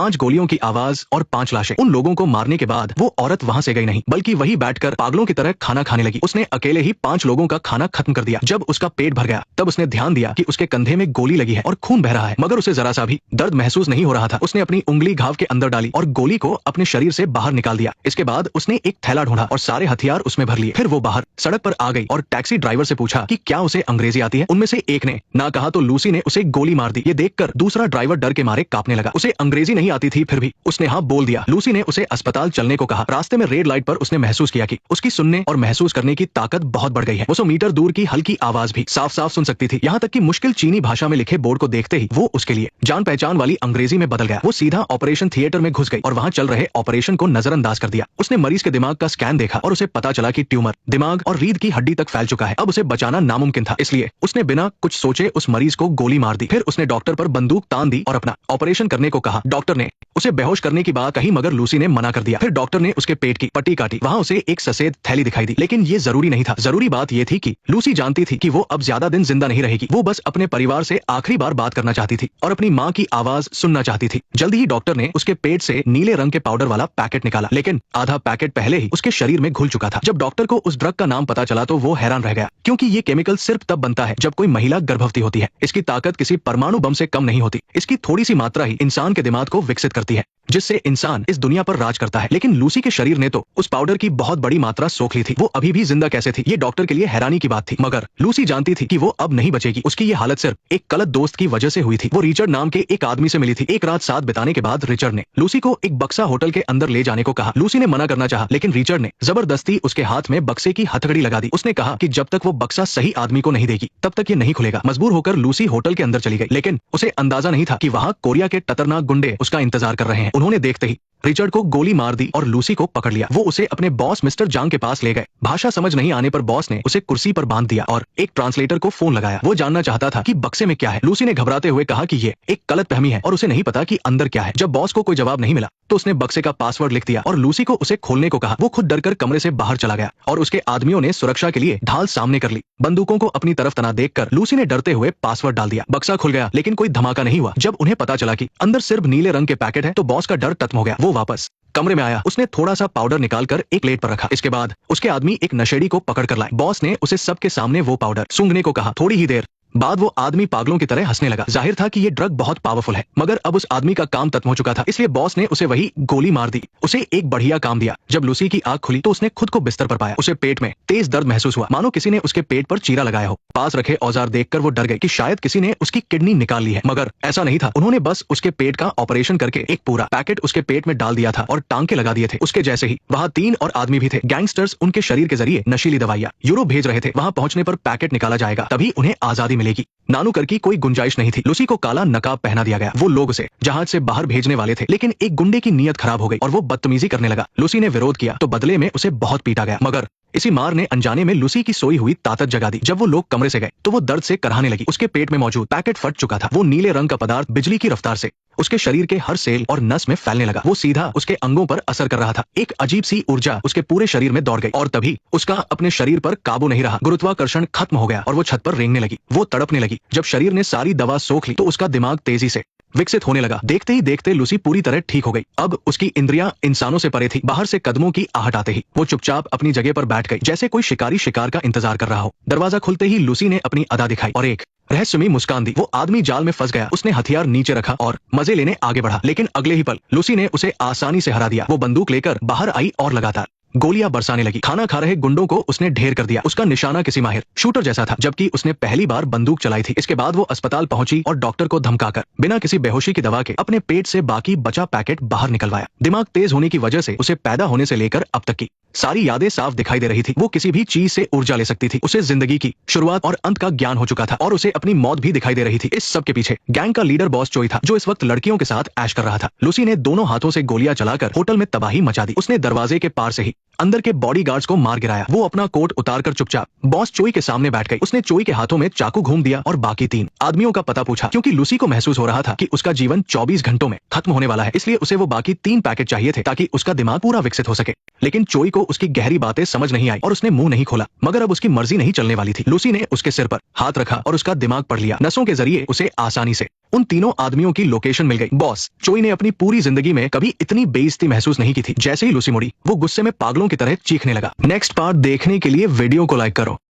5 गोलियों की आवाज और 5 लाशें। उन लोगों को मारने के बाद वो औरत वहाँ से गई नहीं, बल्कि वही बैठकर पागलों की तरह खाना खाने लगी। उसने अकेले ही 5 लोगों का खाना खत्म कर दिया। जब उसका पेट भर गया तब उसने ध्यान दिया कि उसके कंधे में गोली लगी है और खून बह रहा है, मगर उसे जरा सा भी दर्द महसूस नहीं हो रहा था। उसने अपनी उंगली घाव के अंदर डाली और गोली को अपने शरीर से बाहर निकाल दिया। इसके बाद उसने एक थैला ढूंढा और सारे हथियार उसमें भर लिए। फिर वो बाहर सड़क पर आ गई और टैक्सी ड्राइवर से पूछा कि क्या उसे अंग्रेजी आती है। उनमें से एक ने ना कहा तो लूसी ने उसे गोली मार दी। ये देखकर दूसरा ड्राइवर डर के मारे कांपने लगा। उसे अंग्रेजी नहीं आती थी, फिर भी उसने हाँ बोल दिया। लूसी ने उसे अस्पताल चलने को कहा। रास्ते में रेड लाइट पर उसने महसूस किया कि उसकी सुनने और महसूस करने की ताकत बहुत बढ़ गई है। वो 100 मीटर दूर की हल्की आवाज भी साफ साफ सुन सकती थी। यहाँ तक कि मुश्किल चीनी भाषा में लिखे बोर्ड को देखते ही वो उसके लिए जान पहचान वाली अंग्रेजी में बदल गया। वो सीधा ऑपरेशन थिएटर में घुस गई और वहाँ चल रहे ऑपरेशन को नजरअंदाज कर दिया। उसने मरीज के दिमाग का स्कैन देखा और उसे पता चला कि ट्यूमर दिमाग और रीढ़ की हड्डी तक फैल चुका है। अब उसे बचाना नामुमकिन था, इसलिए उसने बिना कुछ सोचे उस मरीज को गोली मार दी। फिर उसने डॉक्टर पर बंदूक तान दी और अपना ऑपरेशन करने को कहा। डॉक्टर ने उसे बेहोश करने की बात कही, मगर लूसी ने मना कर दिया। फिर डॉक्टर ने उसके पेट की पट्टी काटी। वहाँ उसे एक सफेद थैली दिखाई दी, लेकिन ये जरूरी नहीं था। जरूरी बात ये थी कि लूसी जानती थी कि वो अब ज्यादा दिन जिंदा नहीं रहेगी। वो बस अपने परिवार से आखिरी बार बात करना चाहती थी और अपनी माँ की आवाज सुनना चाहती थी। जल्दी ही डॉक्टर ने उसके पेट से नीले रंग के पाउडर वाला पैकेट निकाला, लेकिन आधा पैकेट पहले ही उसके शरीर में घुल चुका था। जब डॉक्टर को उस ड्रग का नाम पता चला तो वो हैरान रह गया, क्योंकि ये केमिकल सिर्फ तब बनता है जब कोई महिला गर्भवती होती है। इसकी ताकत किसी परमाणु बम से कम नहीं होती। इसकी थोड़ी सी मात्रा ही इंसान के दिमाग को विकसित करती है, जिससे इंसान इस दुनिया पर राज करता है। लेकिन लूसी के शरीर ने तो उस पाउडर की बहुत बड़ी मात्रा सोख ली थी। वो अभी भी जिंदा कैसे थी, ये डॉक्टर के लिए हैरानी की बात थी, मगर लूसी जानती थी कि वो अब नहीं बचेगी। उसकी ये हालत सिर्फ एक गलत दोस्त की वजह से हुई थी। वो रिचर्ड नाम के एक आदमी से मिली थी। एक रात साथ बिताने के बाद रिचर्ड ने लूसी को एक बक्सा होटल के अंदर ले जाने को कहा। लूसी ने मना करना चाहा, लेकिन रिचर्ड ने जबरदस्ती उसके हाथ में बक्से की हथकड़ी लगा दी। उसने कहा कि जब तक वो बक्सा सही आदमी को नहीं देगी तब तक ये नहीं खुलेगा। मजबूर होकर लूसी होटल के अंदर चली गई, लेकिन उसे अंदाजा नहीं था कि वहाँ कोरिया के खतरनाक गुंडे उसका इंतजार कर रहे हैं। उन्होंने देखते ही रिचर्ड को गोली मार दी और लूसी को पकड़ लिया। वो उसे अपने बॉस मिस्टर जांग के पास ले गए। भाषा समझ नहीं आने पर बॉस ने उसे कुर्सी पर बांध दिया और एक ट्रांसलेटर को फोन लगाया। वो जानना चाहता था कि बक्से में क्या है। लूसी ने घबराते हुए कहा कि ये एक गलतफहमी है और उसे नहीं पता कि अंदर क्या है। जब बॉस को कोई जवाब नहीं मिला तो उसने बक्से का पासवर्ड लिख दिया और लूसी को उसे खोलने को कहा। वो खुद डरकर कमरे से बाहर चला गया और उसके आदमियों ने सुरक्षा के लिए ढाल सामने कर ली। बंदूकों को अपनी तरफ तना देखकर लूसी ने डरते हुए पासवर्ड डाल दिया। बक्सा खुल गया, लेकिन कोई धमाका नहीं हुआ। जब उन्हें पता चला कि अंदर सिर्फ नीले रंग के पैकेट है तो बॉस का डर खत्म हो गया। वो वापस कमरे में आया। उसने थोड़ा सा पाउडर निकालकर एक प्लेट पर रखा। इसके बाद उसके आदमी एक नशेड़ी को पकड़ कर लाए। बॉस ने उसे सबके सामने वो पाउडर सूंघने को कहा। थोड़ी ही देर बाद वो आदमी पागलों की तरह हंसने लगा। जाहिर था कि ये ड्रग बहुत पावरफुल है, मगर अब उस आदमी का काम खत्म हो चुका था, इसलिए बॉस ने उसे वही गोली मार दी। उसे एक बढ़िया काम दिया। जब लूसी की आंख खुली तो उसने खुद को बिस्तर पर पाया। उसे पेट में तेज दर्द महसूस हुआ, मानो किसी ने उसके पेट पर चीरा लगाया हो। पास रखे औजार देखकर वो डर गई कि शायद किसी ने उसकी किडनी निकाल ली है, मगर ऐसा नहीं था। उन्होंने बस उसके पेट का ऑपरेशन करके एक पूरा पैकेट उसके पेट में डाल दिया था और टांके लगा दिए थे। उसके जैसे ही वहाँ 3 और आदमी भी थे। गैंगस्टर्स उनके शरीर के जरिए नशीली दवाइयाँ यूरोप भेज रहे थे। वहाँ पहुंचने पर पैकेट निकाला जाएगा, तभी उन्हें आजादी मिलेगी। नानू की कोई गुंजाइश नहीं थी। लूसी को काला नकाब पहना दिया गया। वो लोग उसे जहाज से बाहर भेजने वाले थे, लेकिन एक गुंडे की नीयत खराब हो गई और वो बदतमीजी करने लगा। लूसी ने विरोध किया तो बदले में उसे बहुत पीटा गया, मगर इसी मार ने अनजाने में लूसी की सोई हुई ताकत जगा दी। जब वो लोग कमरे से गए तो वो दर्द से कराहने लगी। उसके पेट में मौजूद पैकेट फट चुका था। वो नीले रंग का पदार्थ बिजली की रफ्तार से उसके शरीर के हर सेल और नस में फैलने लगा। वो सीधा उसके अंगों पर असर कर रहा था। एक अजीब सी ऊर्जा उसके पूरे शरीर में दौड़ गई और तभी उसका अपने शरीर पर काबू नहीं रहा। गुरुत्वाकर्षण खत्म हो गया और वो छत पर रेंगने लगी। वो तड़पने लगी। जब शरीर ने सारी दवा सोख ली तो उसका दिमाग तेजी से विकसित होने लगा। देखते ही देखते लूसी पूरी तरह ठीक हो गई। अब उसकी इंद्रियां इंसानों से परे थी। बाहर से कदमों की आहट आते ही वो चुपचाप अपनी जगह पर बैठ गई, जैसे कोई शिकारी शिकार का इंतजार कर रहा हो। दरवाजा खुलते ही लूसी ने अपनी अदा दिखाई और एक रहस्यमयी मुस्कान दी। वो आदमी जाल में फंस गया। उसने हथियार नीचे रखा और मजे लेने आगे बढ़ा, लेकिन अगले ही पल लूसी ने उसे आसानी से हरा दिया। वो बंदूक लेकर बाहर आई और लगातार गोलियां बरसाने लगी। खाना खा रहे गुंडों को उसने ढेर कर दिया। उसका निशाना किसी माहिर शूटर जैसा था, जबकि उसने पहली बार बंदूक चलाई थी। इसके बाद वो अस्पताल पहुंची और डॉक्टर को धमकाकर बिना किसी बेहोशी की दवा के अपने पेट से बाकी बचा पैकेट बाहर निकलवाया। दिमाग तेज होने की वजह से उसे पैदा होने से लेकर अब तक की सारी यादें साफ दिखाई दे रही थी। वो किसी भी चीज से ऊर्जा ले सकती थी। उसे जिंदगी की शुरुआत और अंत का ज्ञान हो चुका था और उसे अपनी मौत भी दिखाई दे रही थी। इस सब के पीछे गैंग का लीडर बॉस चोई था, जो इस वक्त लड़कियों के साथ ऐश कर रहा था। लूसी ने दोनों हाथों से गोलियां चलाकर होटल में तबाही मचा दी। उसने दरवाजे के पार से ही अंदर के बॉडीगार्ड्स को मार गिराया। वो अपना कोट उतारकर चुपचाप बॉस चोई के सामने बैठ गई। उसने चोई के हाथों में चाकू घूम दिया और बाकी 3 आदमियों का पता पूछा, क्योंकि लूसी को महसूस हो रहा था कि उसका जीवन 24 घंटों में खत्म होने वाला है, इसलिए उसे वो बाकी 3 पैकेट चाहिए थे ताकि उसका दिमाग पूरा विकसित हो सके। लेकिन चोई को उसकी गहरी बातें समझ नहीं आई और उसने मुंह नहीं खोला। मगर अब उसकी मर्जी नहीं चलने वाली थी। लूसी ने उसके सिर पर हाथ रखा और उसका दिमाग पढ़ लिया। नसों के जरिए उसे आसानी से उन तीनों आदमियों की लोकेशन मिल गई। बॉस चोई ने अपनी पूरी जिंदगी में कभी इतनी बेइज्जती महसूस नहीं की थी। जैसे ही लूसी मुड़ी, वो गुस्से में पागलों की तरह चीखने लगा। नेक्स्ट पार्ट देखने के लिए वीडियो को लाइक करो।